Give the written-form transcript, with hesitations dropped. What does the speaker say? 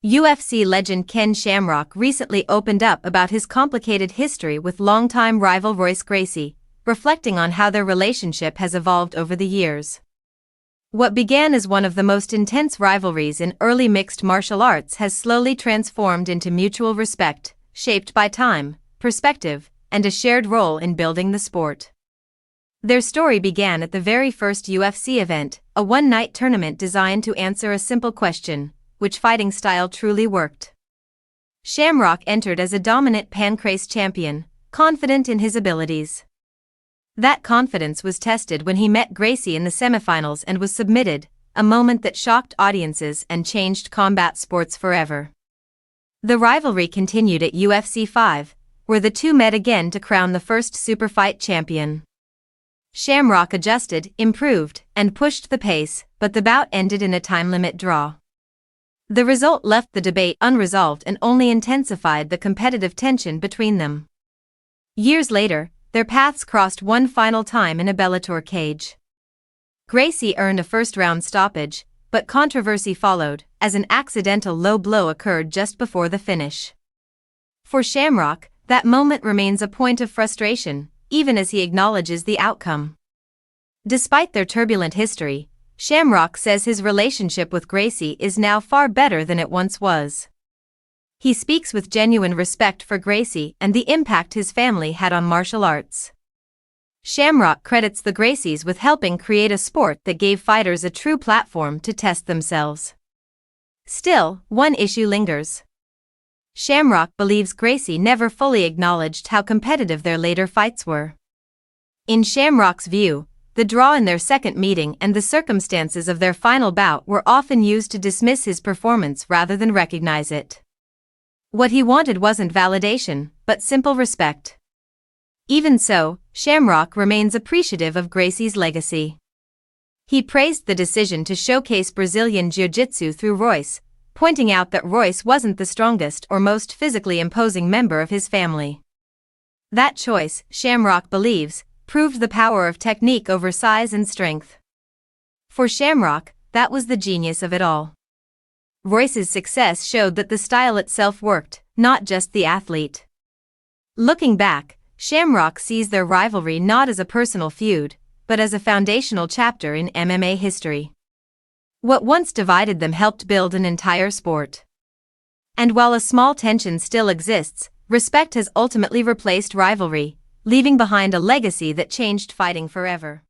UFC legend Ken Shamrock recently opened up about his complicated history with longtime rival Royce Gracie, reflecting on how their relationship has evolved over the years. What began as one of the most intense rivalries in early mixed martial arts has slowly transformed into mutual respect, shaped by time, perspective, and a shared role in building the sport. Their story began at the very first UFC event, a one-night tournament designed to answer a simple question: which fighting style truly worked? Shamrock entered as a dominant pancrase champion, confident in his abilities. That confidence was tested when he met Gracie in the semifinals and was submitted, a moment that shocked audiences and changed combat sports forever. The rivalry continued at UFC 5, where the two met again to crown the first Superfight champion. Shamrock adjusted, improved, and pushed the pace, but the bout ended in a time-limit draw. The result left the debate unresolved and only intensified the competitive tension between them. Years later, their paths crossed one final time in a Bellator cage. Gracie earned a first-round stoppage, but controversy followed, as an accidental low blow occurred just before the finish. For Shamrock, that moment remains a point of frustration, even as he acknowledges the outcome. Despite their turbulent history, Shamrock says his relationship with Gracie is now far better than it once was. He speaks with genuine respect for Gracie and the impact his family had on martial arts. Shamrock credits the Gracies with helping create a sport that gave fighters a true platform to test themselves. Still, one issue lingers. Shamrock believes Gracie never fully acknowledged how competitive their later fights were. In Shamrock's view, the draw in their second meeting and the circumstances of their final bout were often used to dismiss his performance rather than recognize it. What he wanted wasn't validation, but simple respect. Even so, Shamrock remains appreciative of Gracie's legacy. He praised the decision to showcase Brazilian Jiu-Jitsu through Royce, pointing out that Royce wasn't the strongest or most physically imposing member of his family. That choice, Shamrock believes, proved the power of technique over size and strength. For Shamrock, that was the genius of it all. Royce's success showed that the style itself worked, not just the athlete. Looking back, Shamrock sees their rivalry not as a personal feud, but as a foundational chapter in MMA history. What once divided them helped build an entire sport. And while a small tension still exists, respect has ultimately replaced rivalry, leaving behind a legacy that changed fighting forever.